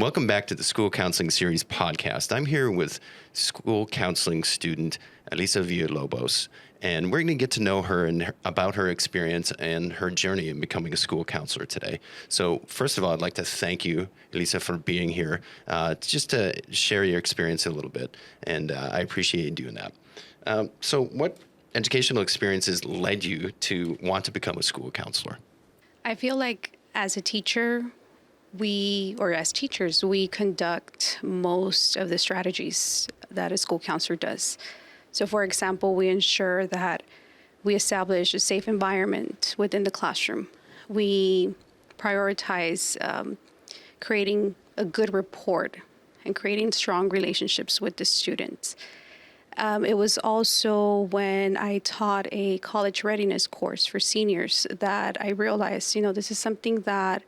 Welcome back to the School Counseling Series podcast. I'm here with school counseling student Eliza Villalobos, and we're going to get to know her and about her experience and her journey in becoming a school counselor today. So first of all, I'd like to thank you, Eliza, for being here, just to share your experience a little bit, and I appreciate you doing that. So what educational experiences led you to want to become a school counselor? I feel like as a teacher, we conduct most of the strategies that a school counselor does. So, for example, we ensure that we establish a safe environment within the classroom. We prioritize creating a good rapport and creating strong relationships with the students. It was also when I taught a college readiness course for seniors that I realized, this is something that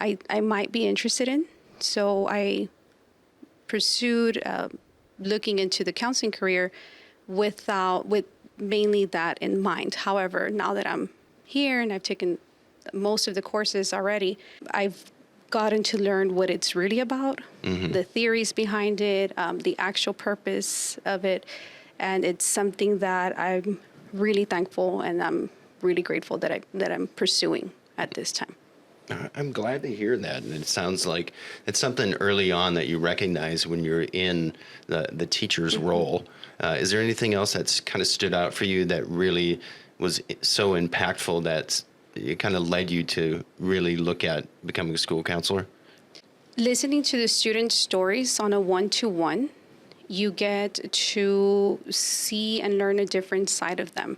I might be interested in. So I pursued looking into the counseling career with mainly that in mind. However, now that I'm here and I've taken most of the courses already, I've gotten to learn what it's really about, the theories behind it, the actual purpose of it. And it's something that I'm really thankful and I'm really grateful that I'm pursuing at this time. I'm glad to hear that. And it sounds like it's something early on that you recognize when you're in the teacher's role. Is there anything else that's kind of stood out for you that really was so impactful that it kind of led you to really look at becoming a school counselor? Listening to the students' stories on a one-to-one, you get to see and learn a different side of them.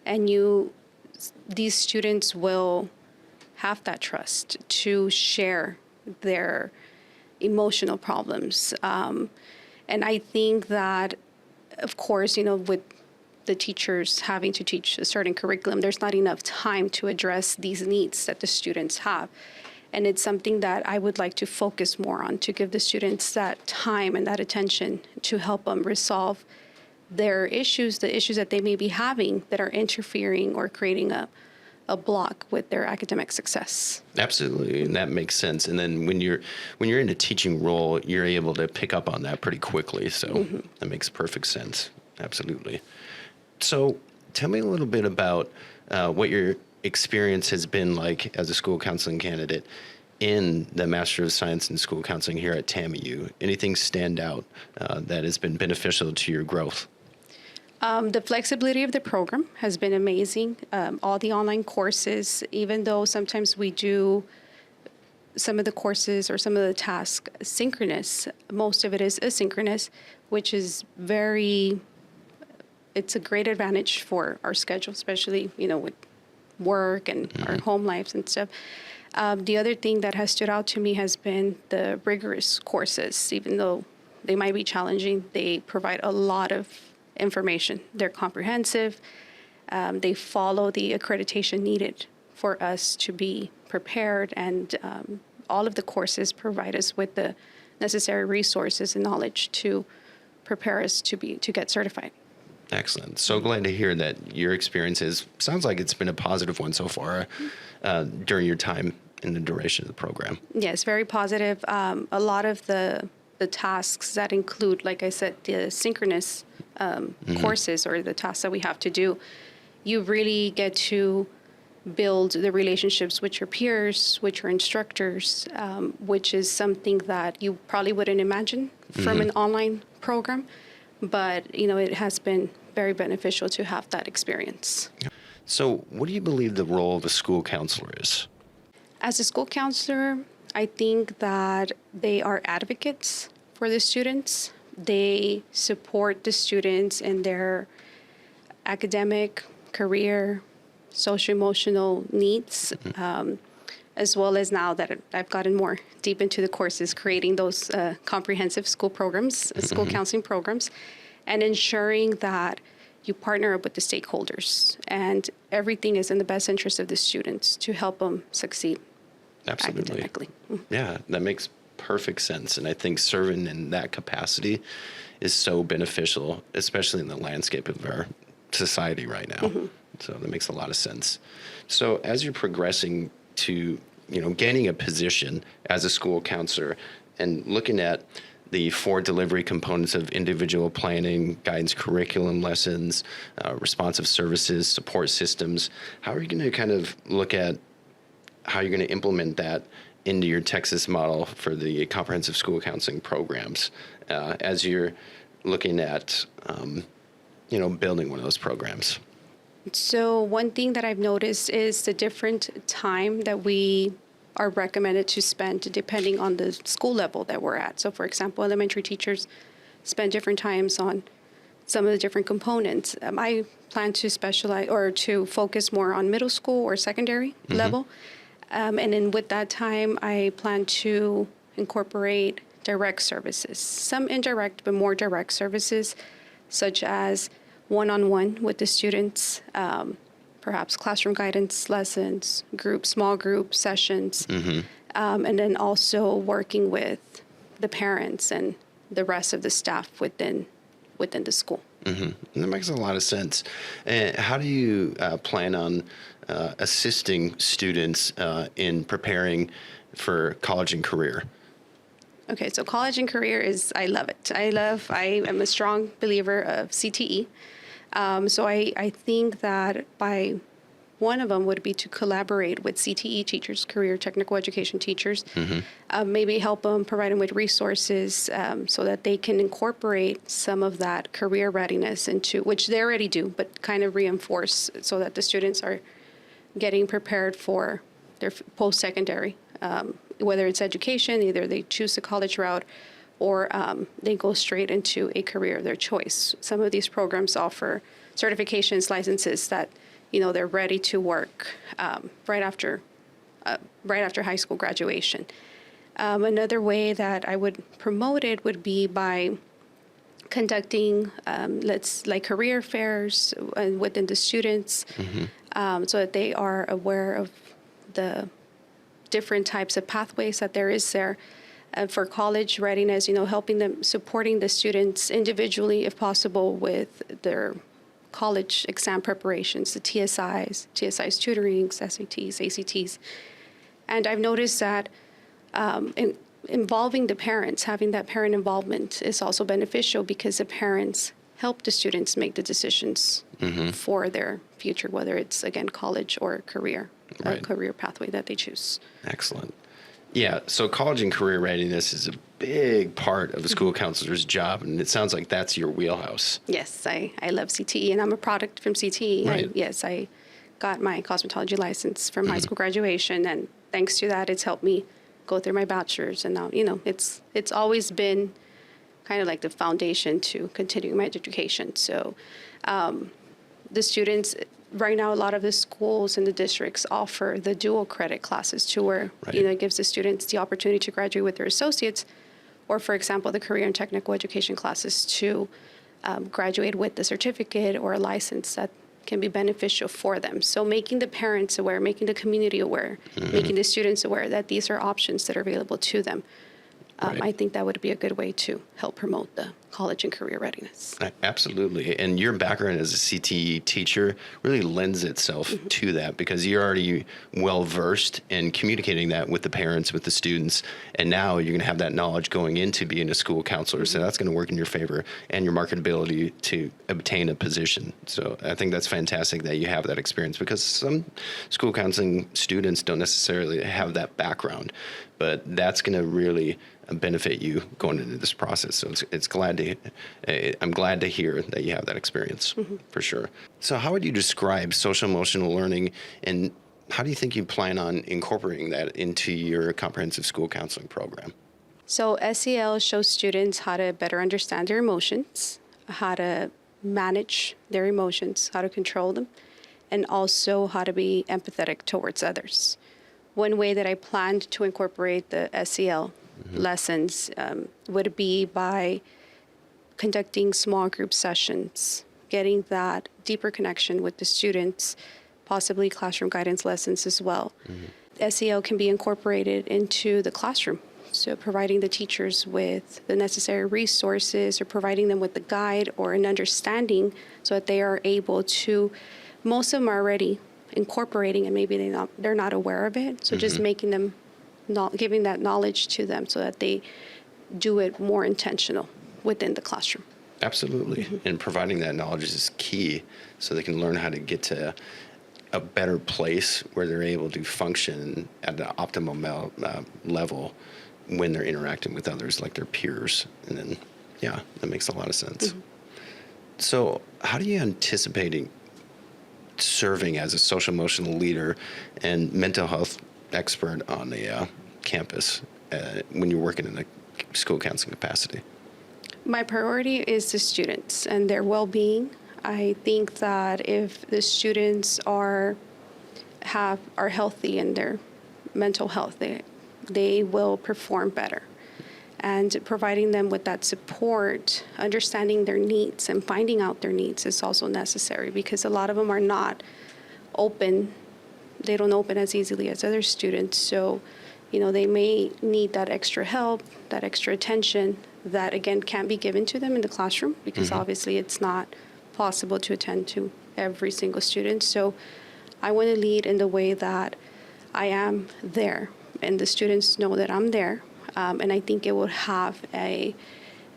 And these students will have that trust to share their emotional problems. And I think that, of course, with the teachers having to teach a certain curriculum, there's not enough time to address these needs that the students have. And it's something that I would like to focus more on, to give the students that time and that attention to help them resolve their issues, the issues that they may be having that are interfering or creating a block with their academic success. Absolutely, and that makes sense. And then when you're in a teaching role, you're able to pick up on that pretty quickly. So that makes perfect sense. Absolutely. So tell me a little bit about what your experience has been like as a school counseling candidate in the Master of Science in School Counseling here at TAMIU. Anything stand out that has been beneficial to your growth? The flexibility of the program has been amazing. All the online courses, even though sometimes we do some of the courses or some of the tasks synchronous, most of it is asynchronous, which is it's a great advantage for our schedule, especially, with work and our home lives and stuff. The other thing that has stood out to me has been the rigorous courses. Even though they might be challenging, they provide a lot of information. They're comprehensive. They follow the accreditation needed for us to be prepared, and all of the courses provide us with the necessary resources and knowledge to prepare us to get certified. Excellent. So glad to hear that your experience sounds like it's been a positive one so far during your time in the duration of the program. Yes, very positive. A lot of the tasks that include, like I said, the synchronous courses or the tasks that we have to do, you really get to build the relationships with your peers, with your instructors, which is something that you probably wouldn't imagine from an online program. But, it has been very beneficial to have that experience. So what do you believe the role of a school counselor is? As a school counselor, I think that they are advocates for the students. They support the students in their academic, career, social-emotional needs, as well as now that I've gotten more deep into the courses, creating those comprehensive school programs, school counseling programs, and ensuring that you partner up with the stakeholders and everything is in the best interest of the students to help them succeed. Absolutely. Academically. Yeah, that makes perfect sense. And I think serving in that capacity is so beneficial, especially in the landscape of our society right now. So that makes a lot of sense. So as you're progressing to, gaining a position as a school counselor, and looking at the 4 delivery components of individual planning, guidance, curriculum, lessons, responsive services, support systems, how are you going to kind of look at how you're going to implement that into your Texas model for the comprehensive school counseling programs as you're looking at, building one of those programs? So one thing that I've noticed is the different time that we are recommended to spend depending on the school level that we're at. So for example, elementary teachers spend different times on some of the different components. I plan to specialize or to focus more on middle school or secondary level. And then with that time, I plan to incorporate direct services, some indirect, but more direct services, such as one-on-one with the students, perhaps classroom guidance lessons, small group sessions, and then also working with the parents and the rest of the staff within the school. And that makes a lot of sense. And how do you plan on assisting students in preparing for college and career? Okay, so college and career I love it. I am a strong believer of CTE. So I think that one of them would be to collaborate with CTE teachers, career technical education teachers, maybe help them, provide them with resources so that they can incorporate some of that career readiness into, which they already do, but kind of reinforce so that the students are getting prepared for their post-secondary, whether it's education, either they choose the college route or they go straight into a career of their choice. Some of these programs offer certifications, licenses that, they're ready to work right after high school graduation. Another way that I would promote it would be by conducting career fairs within the students, so that they are aware of the different types of pathways that there is there. For college readiness, helping them, supporting the students individually, if possible, with their college exam preparations, the TSIs tutorings, SATs, ACTs. And I've noticed that involving the parents, having that parent involvement is also beneficial because the parents help the students make the decisions for their future, whether it's, again, college or career, a career pathway that they choose. Excellent. Yeah, so college and career readiness is a big part of a school counselor's job, and it sounds like that's your wheelhouse. Yes, I love CTE, and I'm a product from CTE. Right. I got my cosmetology license from high school graduation, and thanks to that, it's helped me go through my bachelor's, and now, it's always been kind of like the foundation to continuing my education. So the students... Right now, a lot of the schools and the districts offer the dual credit classes to where, it gives the students the opportunity to graduate with their associates, or, for example, the career and technical education classes to graduate with the certificate or a license that can be beneficial for them. So making the parents aware, making the community aware, making the students aware that these are options that are available to them. I think that would be a good way to help promote the college and career readiness. Absolutely. And your background as a CTE teacher really lends itself to that because you're already well-versed in communicating that with the parents, with the students, and now you're going to have that knowledge going into being a school counselor. So that's going to work in your favor and your marketability to obtain a position. So I think that's fantastic that you have that experience because some school counseling students don't necessarily have that background, but that's going to really benefit you going into this process. So I'm glad to hear that you have that experience for sure. So how would you describe social emotional learning, and how do you think you plan on incorporating that into your comprehensive school counseling program? So SEL shows students how to better understand their emotions, how to manage their emotions, how to control them, and also how to be empathetic towards others. One way that I planned to incorporate the SEL lessons would be by conducting small group sessions, getting that deeper connection with the students, possibly classroom guidance lessons as well. SEL can be incorporated into the classroom, so providing the teachers with the necessary resources or providing them with the guide or an understanding so that they are able to, most of them are already incorporating and maybe they're not aware of it, so just making them, giving that knowledge to them so that they do it more intentional within the classroom. Absolutely. And providing that knowledge is key so they can learn how to get to a better place where they're able to function at an optimum level when they're interacting with others like their peers. And then, yeah, that makes a lot of sense. So how do you anticipate serving as a social emotional leader and mental health expert on a campus when you're working in a school counseling capacity? My priority is the students and their well-being. I think that if the students are healthy in their mental health, they will perform better. And providing them with that support, understanding their needs and finding out their needs is also necessary, because a lot of them are not open. They don't open as easily as other students. So, they may need that extra help, that extra attention that, again, can't be given to them in the classroom, because obviously it's not possible to attend to every single student. So I want to lead in the way that I am there, and the students know that I'm there. And I think it will have an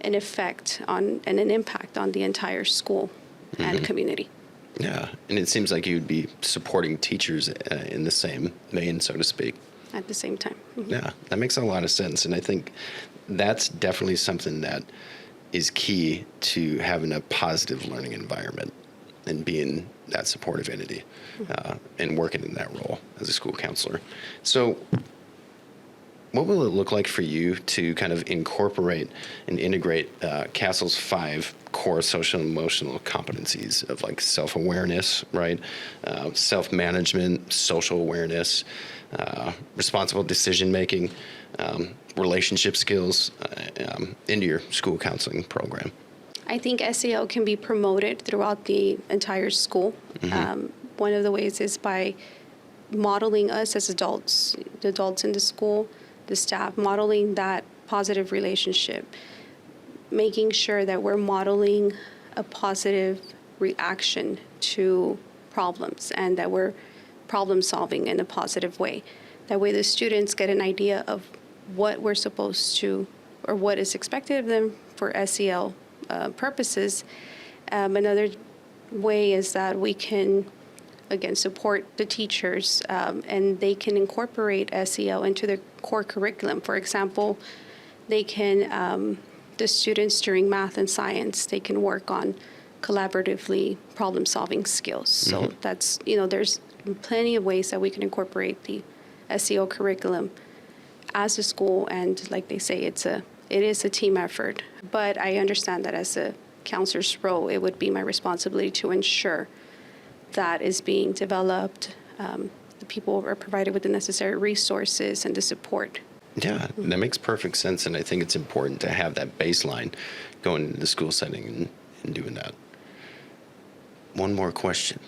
effect on and an impact on the entire school and community. Yeah, and it seems like you'd be supporting teachers in the same vein, so to speak. At the same time. Yeah, that makes a lot of sense. And I think that's definitely something that is key to having a positive learning environment and being that supportive entity and working in that role as a school counselor. So what will it look like for you to kind of incorporate and integrate Castle's 5 core social and emotional competencies of like self-awareness, right? Self-management, social awareness, responsible decision-making, relationship skills into your school counseling program? I think SEL can be promoted throughout the entire school. One of the ways is by modeling us as adults, the adults in the school, the staff, modeling that positive relationship, making sure that we're modeling a positive reaction to problems and that we're problem solving in a positive way. That way the students get an idea of what we're supposed to, or what is expected of them for SEL purposes. Another way is that we can, again, support the teachers and they can incorporate SEL into their core curriculum. For example, they can, the students during math and science, they can work on collaboratively problem-solving skills. So that's, there's plenty of ways that we can incorporate the SEL curriculum as a school. And like they say, it is a team effort. But I understand that as a counselor's role, it would be my responsibility to ensure that is being developed, the people are provided with the necessary resources and the support. Yeah, that makes perfect sense. And I think it's important to have that baseline going into the school setting and doing that. One more question.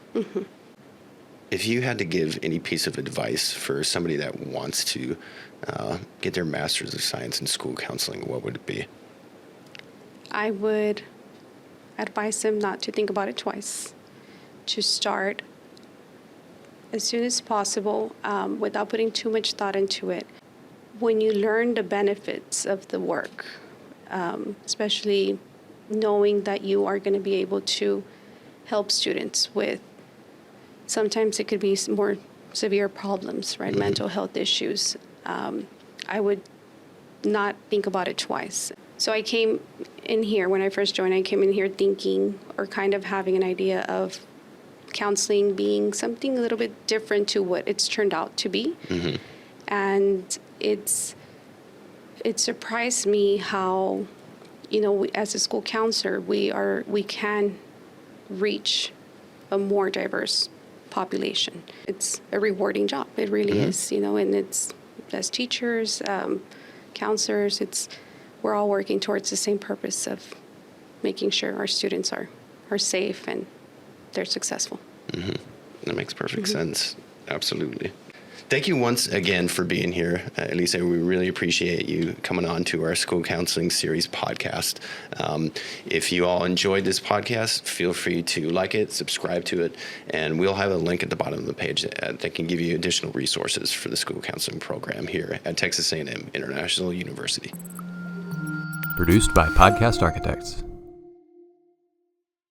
If you had to give any piece of advice for somebody that wants to get their Master's of Science in School Counseling, what would it be? I would advise them not to think about it twice, to start as soon as possible without putting too much thought into it. When you learn the benefits of the work, especially knowing that you are going to be able to help students with, sometimes it could be more severe problems, right? Mental health issues. I would not think about it twice. So I came in here, when I first joined, I came in here thinking or kind of having an idea of counseling being something a little bit different to what it's turned out to be. And it surprised me how, as a school counselor, we can reach a more diverse population. It's a rewarding job. It really is, and it's, as teachers, counselors, we're all working towards the same purpose of making sure our students are safe and they're successful. That makes perfect sense. Absolutely. Thank you once again for being here, Eliza. We really appreciate you coming on to our School Counseling Series podcast. If you all enjoyed this podcast, feel free to like it, subscribe to it, and we'll have a link at the bottom of the page that can give you additional resources for the school counseling program here at Texas A&M International University. Produced by Podcast Architects.